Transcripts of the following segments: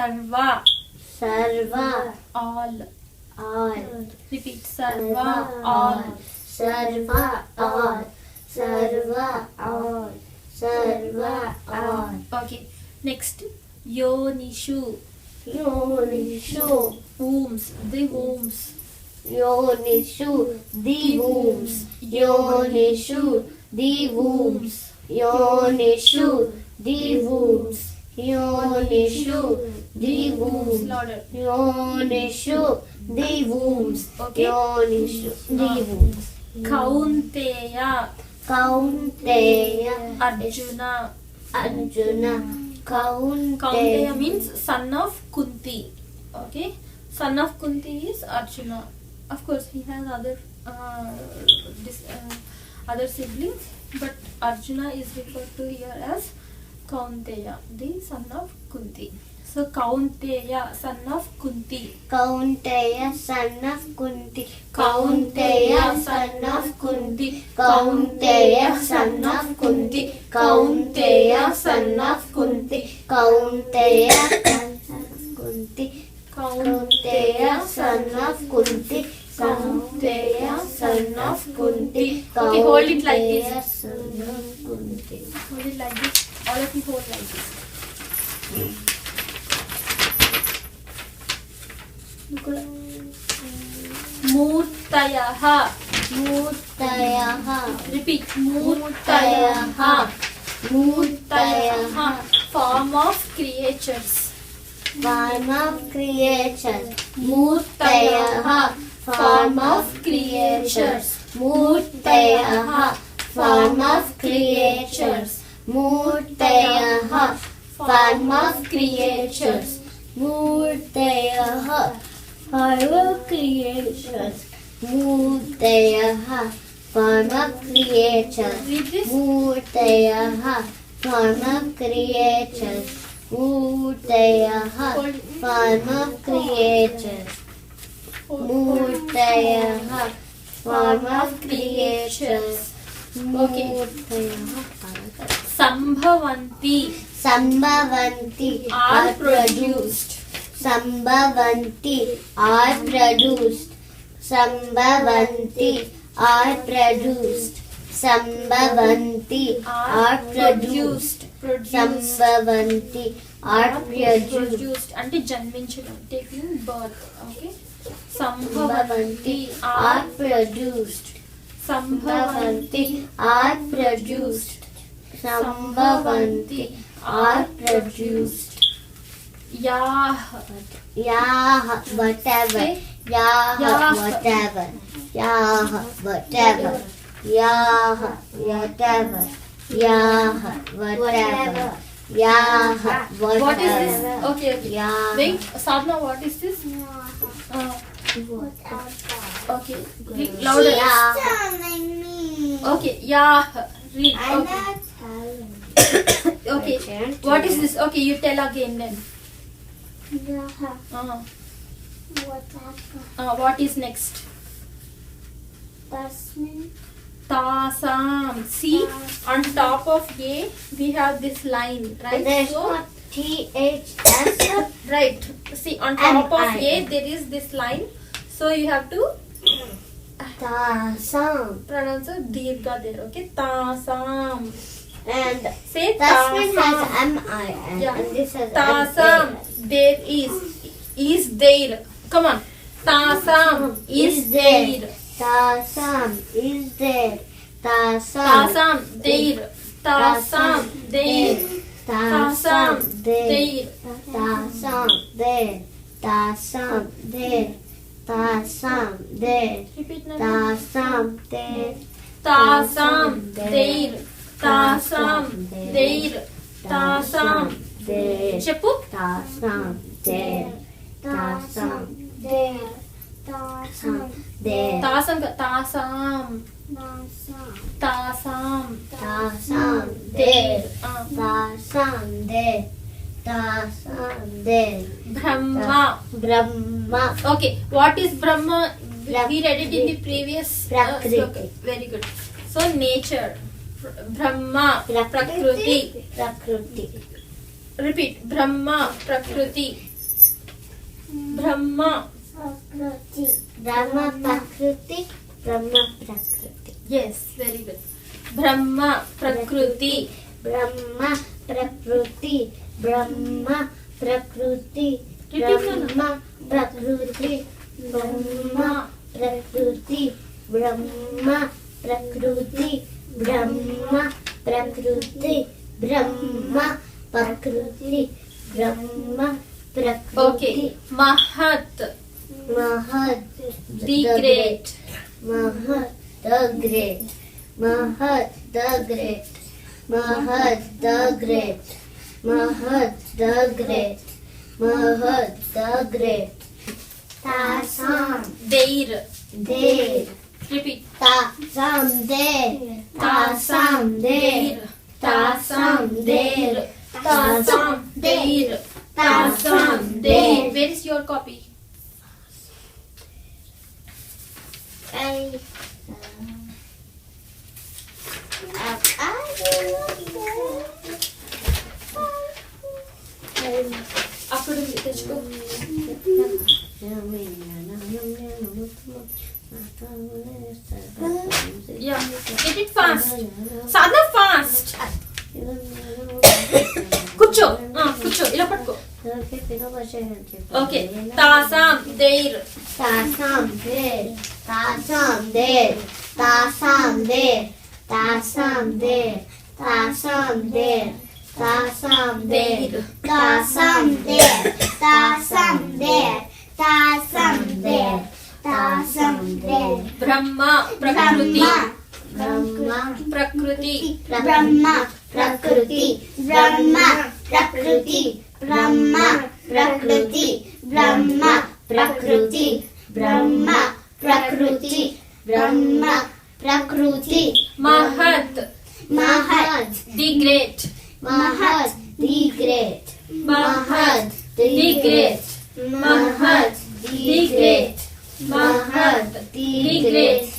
Sarva. Sarva. All. All. Repeat. Sarva. All. Sarva. All. Sarva. All. Sarva. All. Okay. Next. Yonishu. Yonishu. Wombs. The wombs. Yonishu. The wombs. Yonishu. The wombs. Yonishu. The wombs. Yonishu. The wombs. Louder. Yonishu. The wombs. Okay. Yonishu. The wombs. Kaunteya. Kaunteya. Arjuna. Arjuna. Kaunteya Kaunteya means son of Kunti. Okay. Son of Kunti is Arjuna. Of course, he has other siblings, but Arjuna is referred to here as Kaunteya, the son of Kunti. So Kaunteya, son of Kunti. Kaunteya, son of Kunti. Kaunteya, son of Kunti. Kaunteya, son of Kunti. Kaunteya, son of Kunti. Kaunteya, son of Kunti. Kaunteya, son of Kunti. Kaunteya, son of Kunti. Okay, hold it like this. Kaunteya, son of Kunti. Hold it like this. All of you hold like this. Murtayaha. Murtayaha. Repeat. Murtayaha. Murtayaha. Form of creatures. Form of creatures. Murtayaha. Form of creatures. Murtayaha. Form of creatures. Murtayaha. Form of creatures. Murtayaha. Form of creatures. Murtayaha. Form of creatures. Read this. Murtayaha. Form of creatures. Murtayaha. Form of creatures. Murtayaha. Form of creatures. Okay. Murtayaha. Sambhavanti. Sambhavanti Are produced. Sambhavanti are produced. Sambhavanti are produced. Sambhavanti are produced. Sambhavanti are produced. Produced అంటే జన్మించడం, taking birth. Okay. Sambhavanti Sambhavanti are produced. Sambhavanti are produced. Sambhavanti are produced. Yah. Yah, whatever. Yah, Yah. whatever. Yah, whatever. Yah, whatever. Yah, whatever. Yah, whatever. What is this? Okay. Yah. Wait, Sadhna, what is this? Okay. Read louder. Yah. Okay. Yah. Read. Okay. Okay. What is this? Okay, you tell again then. What is next? Tasam. See, on top of A, we have this line, right? There's So, not THS. right. See, on top of M-I. A, there is this line. So you have to Tasam. pronounce a dirgha there. Okay, Tasam. And Say Tasman has Tasam. M-I-N. Yeah. And this has Tasam. There is there. Come on. Tasam is there. Tasam is there. Tasam. Tasam there. Tasam there. Tasam there. There. Tasam there. Tasam there. Tasam there. Repeat now. Tasam there. Tasam there. Tasam there. Tasam. there. Cheppu. Tasam there. Tasam there. Tasam. there. Tasam. Tasam. Tasam. Tasam there. Ah. Tasam there. Tasam there. Brahma. Brahma. Okay, what is Brahma? We Prakriti. read it in the previous Prakriti. sloka. Very good. So nature. Brahma. Prakriti. Prakriti. Repeat. Brahma. Prakriti. ब्रह्म प्रकृति ब्रह्म प्रकृति ब्रह्म प्रकृति yes very good ब्रह्म प्रकृति ब्रह्म प्रकृति ब्रह्म प्रकृति Repeat ना। ब्रह्म प्रकृति ब्रह्म प्रकृति ब्रह्म प्रकृति ब्रह्म प्रकृति ब्रह्म प्रकृति ब्रह्म ओके प्रकृति महत महत् the great महत् the great महत् the great महत् the great महत् the great महत् the great तासाम their there repeat तासाम there तासाम there तासाम there tasam their tasam their where is your copy అప్పుడు తెచ్చుకో yeah get it fast sadhna fast కూర్చో కూర్చో ఇలా పట్టుకో ఓకే తాసాం దేర్ तासाम देर तासाम देर तासाम देर तासाम देर तासाम देर तासाम देर तासाम देर तासाम देर तासाम देर तासाम देर బ్రహ్మ ప్రకృతి ब्रह्मा ప్రకృతి ब्रह्मा प्रकृति ब्रह्मा प्रकृति ब्रह्मा प्रकृति ब्रह्मा प्रकृति ब्रह्मा प्रकृति ब्रह्मा प्रकृति महत महत् the great महत् the great महत the great महत the great महत the great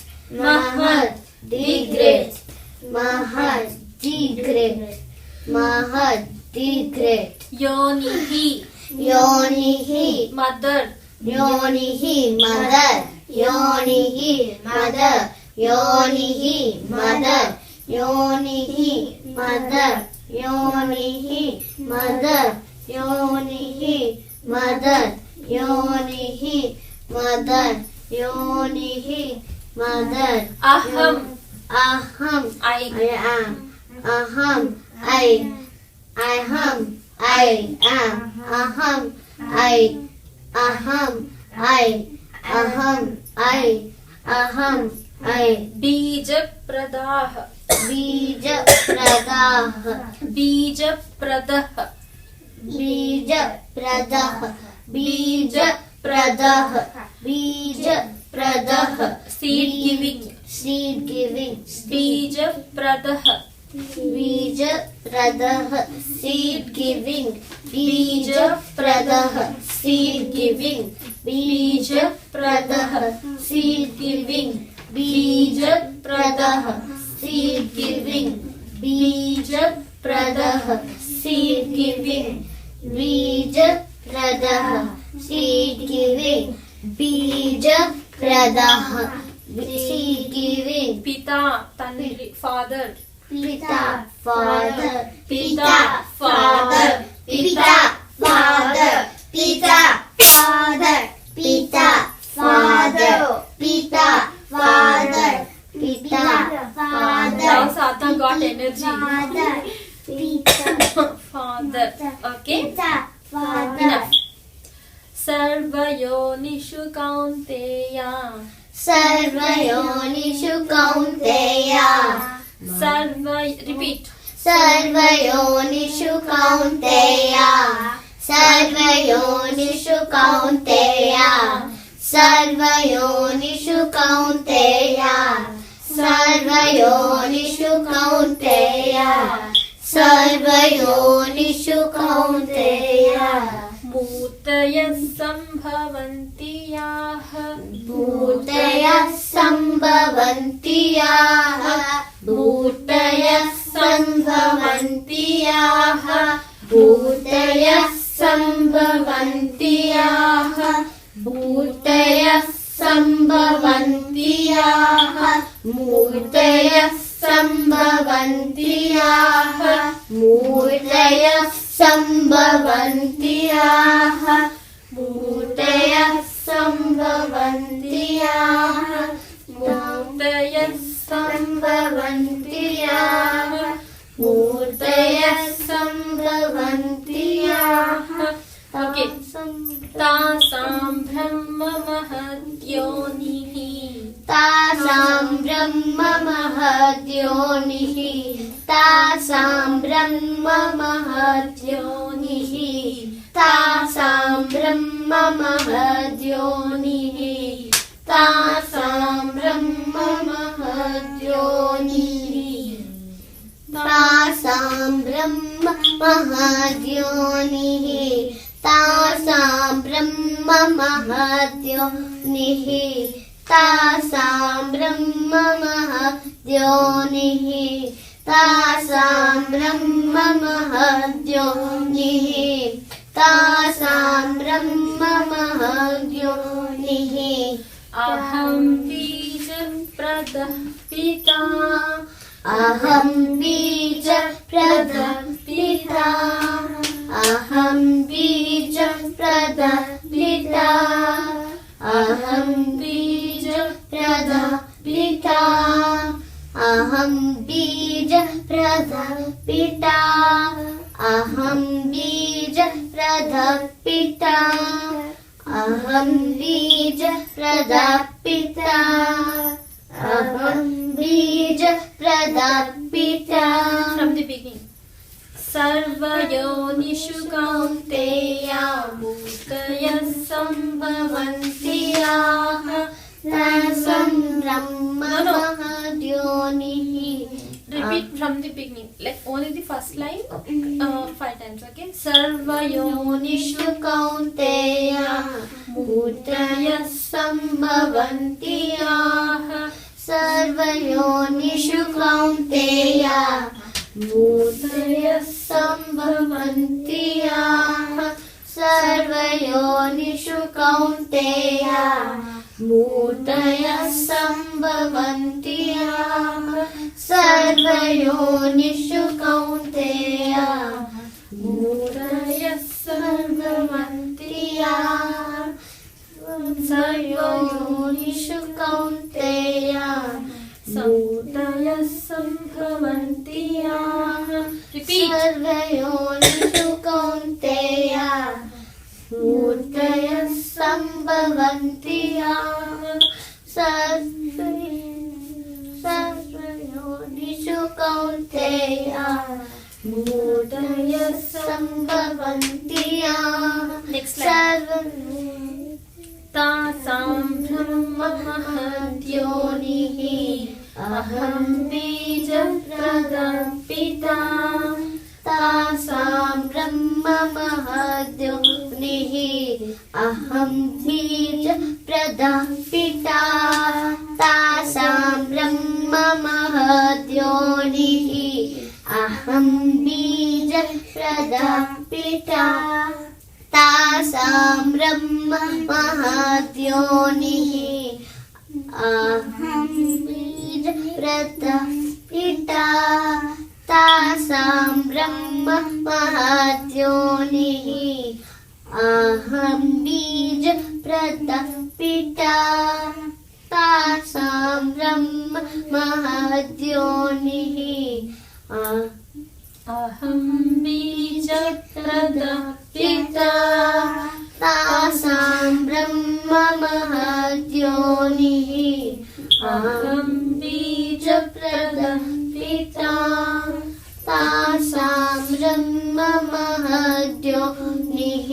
महत the great महत् the great महत् the great योनिहि योनिहि mother योनिहि मदर योनिहि मदर योनिहि मदर योनिहि मदर योनिहि मदर योनिहि मदर योनिहि मदर योनिहि मदर aham अहम I am अहम I अहम I am अहम I अहम I अहम I अहम I बीज प्रदाह बीज प्रदाह बीज प्रदह बीज प्रदह बीज प्रदह बीज प्रदह seed giving seed giving बीज प्रदह बीज प्रदह seed giving बीज प्रदह seed giving बीज प्रदह seed giving बीज प्रदह seed giving बीज प्रदह seed giving बीज प्रदह seed giving बीज प्रदह seed giving पिता तंद्रि father पिता father पिता father पिता father पिता father पिता father पिता father पिता father now Satha got energy Father father okay Father enough सर्वयोनिषु कौन्तेया सर्वयोनिषु कौन्तेया सर्व repeat सर्वयोनिषु कौन्तेया सर्वयोनिषु कौन्तेया सर्वयोनिषु कौन्तेया सर्वयोनिषु कौन्तेया सर्वयोनिषु कौन्तेया मूर्तयः सम्भवन्ति याः भूतयः सम्भवन्ति याः भूतयः सम्भवन्ति याः भूतयः सम्भवन्ति याः संभवन्ति याः मूर्तयः संभवन्ति याः मूर्तयः संभवन्ति याः मूर्तयः संभवन्ति याः मूर्तयः संभवन्ति याः मूर्तयः संभवन्ति याः ओके तासां ब्रह्म महद्योनिः तासां ब्रह्म महद्योनिः तासां ब्रह्म महद्योनिः तासां ब्रह्म महद्योनिः तासां ब्रह्म महद्योनिः तासां ब्रह्म महद्योनिः तासां ब्रह्म महद्योनिः तासां ब्रह्म महद्योनिः तासां ब्रह्म महद्योनिः तासां ब्रह्म महद्योनिः अहं बीजप्रदः पिता अहं बीजप्रदः पिता अहं बीजप्रदः पिता अहं बीजप्रदः पिता अहं बीजप्रदः पिता अहं बीजप्रदः पिता अहं बीजप्रदः पिता अहं बीजप्रदः पिता From the beginning. सर्वयोनिषु कौन्तेय मूर्तयः सम्भवन्ति याः तासां ब्रह्म महद्योनिः Repeat from the beginning, like only the first line 5 times, okay? सर्वयोनिषु कौन्तेय मूर्तयः सम्भवन्ति याः सर्वयोनिषु कौन्तेय मूर्तयः सम्भवन्ति याः सर्वयोनिषु कौन्तेय मूर्तयः सम्भवन्ति याः सर्वयोनिषु कौन्तेय मूर्तयः सम्भवन्ति याः सर्वयोनिषु कौन्तेय मूर्तयः सम्भवन्ति याः Repeat. सर्वयोनिषु कौन्तेय मूर्तयः सम्भवन्ति याः सर्वयोनिषु कौन्तेय मूर्तयः सम्भवन्ति याः Next line. तासां ब्रह्म महद्योनिः अहं बीजप्रदः पिता तासां ब्रह्म महद्योनिः अहं बीजप्रदः पिता तासां ब्रह्म महद्योनिः अहं बीजप्रदः पिता तासां ब्रह्म महद्योनिः अहं बीजप्रदः पिता तासां ब्रह्म महद्योनिः अहं बीजप्रदः पिता तासां ब्रह्म महद्योनिः अहं बीजप्रदः पिता तासां ब्रह्म महद्योनिः अहं बीजप्रदः पिता तासां ब्रह्म महद्योनिः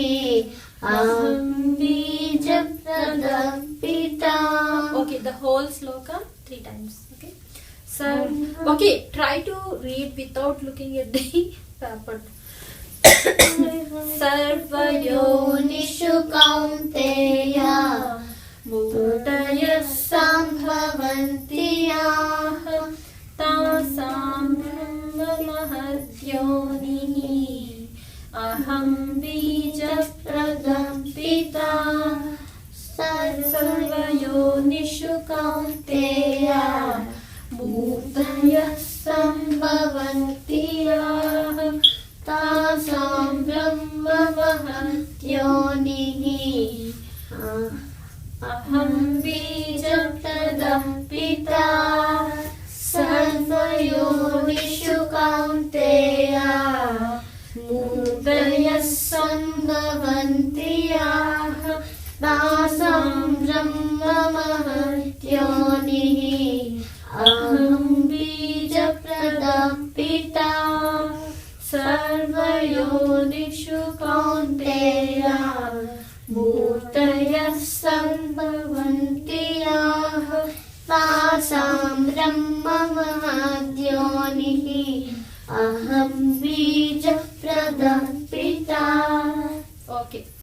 अहं बीजप्रदः पिता. Okay, the whole sloka 3 times. Okay. So, okay, try to read without looking at the paper. सर्वयोनिषु कौन्तेय मूर्तयः सम्भवन्ति याः तासां ब्रह्म महद्योनिः अहं बीजप्रदः पिता सर्वयोनिषु कौन्तेय मूर्तयः सम्भवन्ति याः तासां ब्रह्ममहद्योनिः अहं बीजप्रदः पिता सर्वयोनिषु कौन्तेय मूर्तयः सम्भवन्ति याः तासां ब्रह्ममहद्योनिः अहं बीजप्रदः पिता सर्वयोनिषु कौन्तेय मूर्तयः सम्भवन्ति